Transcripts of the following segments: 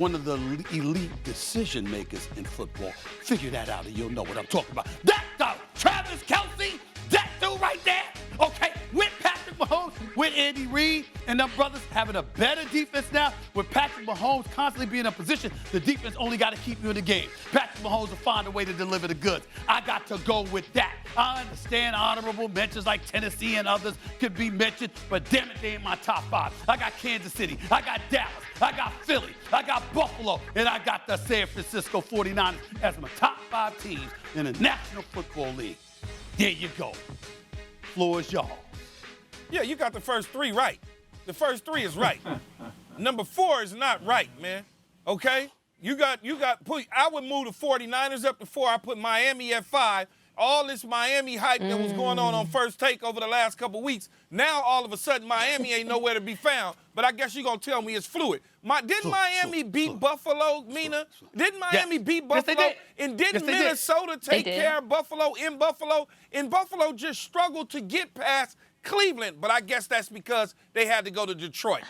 one of the elite decision makers in football. Figure that out and you'll know what I'm talking about. That Travis Kelce, that dude right there, okay, with Patrick Mahomes, with Andy Reid, and them brothers having a better defense now, with Patrick Mahomes constantly being in position, the defense only got to keep you in the game. Patrick Mahomes will find a way to deliver the goods. I got to go with that. I understand honorable mentions like Tennessee and others could be mentioned, but damn it, they ain't my top 5. I got Kansas City, I got Dallas, I got Philly, I got Buffalo, and I got the San Francisco 49ers as my top 5 teams in the National Football League. There you go. Floor is y'all. Yeah, you got the first 3 right. The first 3 is right. Number 4 is not right, man. Okay? I would move the 49ers up to 4. I put Miami at 5. All this Miami hype that was going on First Take over the last couple weeks, now all of a sudden Miami ain't nowhere to be found. But I guess you're going to tell me it's fluid. Didn't Miami beat Buffalo, Mina? Didn't Miami beat Buffalo? Yes, and didn't Minnesota take care of Buffalo in Buffalo? And Buffalo just struggled to get past Cleveland. But I guess that's because they had to go to Detroit.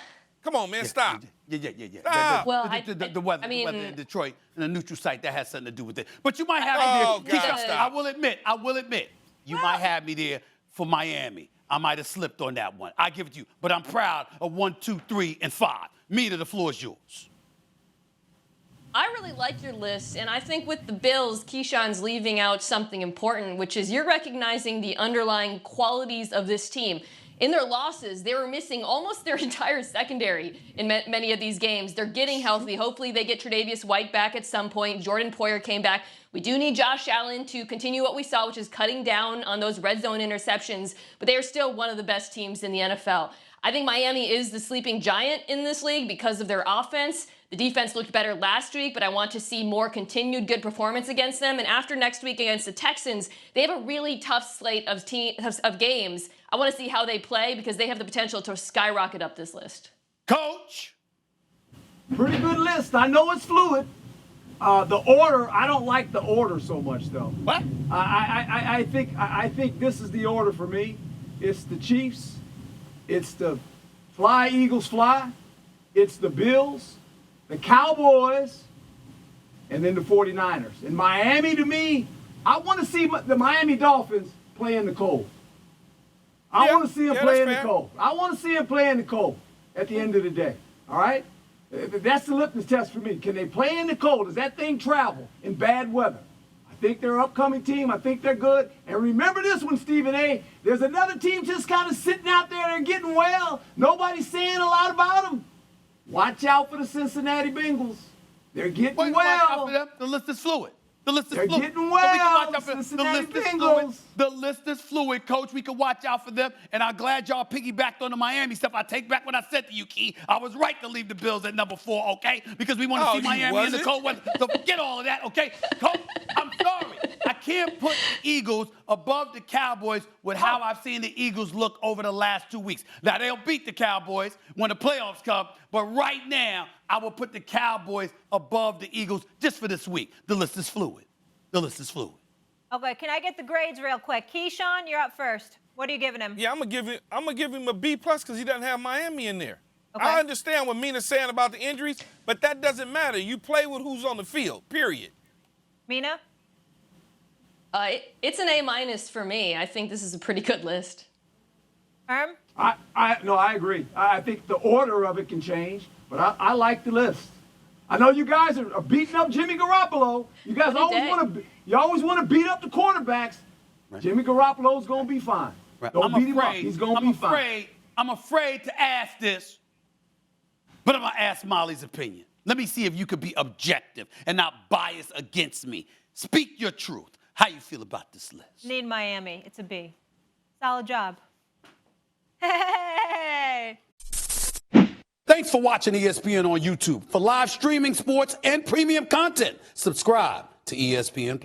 Come on, man, stop. Yeah. Stop. The weather in Detroit and a neutral site, that has something to do with it. But you might have me there. God, stop. I will admit, you might have me there for Miami. I might have slipped on that one. I give it to you. But I'm proud of 1, 2, 3, and 5. Mina, the floor is yours. I really like your list, and I think with the Bills, Keyshawn's leaving out something important, which is you're recognizing the underlying qualities of this team. In their losses, they were missing almost their entire secondary in many of these games. They're getting healthy. Hopefully they get Tre'Davious White back at some point. Jordan Poyer came back. We do need Josh Allen to continue what we saw, which is cutting down on those red zone interceptions, but they are still one of the best teams in the NFL. I think Miami is the sleeping giant in this league because of their offense. The defense looked better last week, but I want to see more continued good performance against them. And after next week against the Texans, they have a really tough slate of games. I want to see how they play because they have the potential to skyrocket up this list. Coach. Pretty good list. I know it's fluid. The order, I don't like the order so much, though. What? I think this is the order for me. It's the Chiefs. It's the Fly, Eagles, Fly. It's the Bills, the Cowboys, and then the 49ers. And Miami, to me, I want to see the Miami Dolphins play in the cold. I want to see them play in the cold. I want to see them play in the cold at the end of the day. All right? That's the litmus test for me. Can they play in the cold? Does that thing travel in bad weather? I think they're an upcoming team. I think they're good. And remember this one, Stephen A. There's another team just kind of sitting out there. They're getting well. Nobody's saying a lot about them. Watch out for the Cincinnati Bengals. They're getting well. Watch out for them. The list is fluid. They're getting well. Cincinnati Bengals. The list is fluid, Coach. We can watch out for them. And I'm glad y'all piggybacked on the Miami stuff. I take back what I said to you, Key. I was right to leave the Bills at number 4, okay? Because we want to see Miami in the cold weather. So forget all of that, okay? Coach, I'm sorry. I can't put the Eagles above the Cowboys with how I've seen the Eagles look over the last 2 weeks. Now, they'll beat the Cowboys when the playoffs come. But right now, I will put the Cowboys above the Eagles just for this week. The list is fluid. Okay, can I get the grades real quick? Keyshawn, you're up first. What are you giving him? Yeah, I'm gonna give him a B+ because he doesn't have Miami in there. Okay. I understand what Mina's saying about the injuries, but that doesn't matter. You play with who's on the field, period. Mina? It's an A- for me. I think this is a pretty good list. Herm? No, I agree. I think the order of it can change, but I like the list. I know you guys are beating up Jimmy Garoppolo. You guys always want to beat up the quarterbacks. Right. Jimmy Garoppolo's going to be fine. Right. Don't beat him up. He's going to be fine. I'm afraid to ask this, but I'm going to ask Molly's opinion. Let me see if you could be objective and not biased against me. Speak your truth. How you feel about this list? Need Miami. It's a B. Solid job. Hey! Thanks for watching ESPN on YouTube. For live streaming, sports, and premium content, subscribe to ESPN+.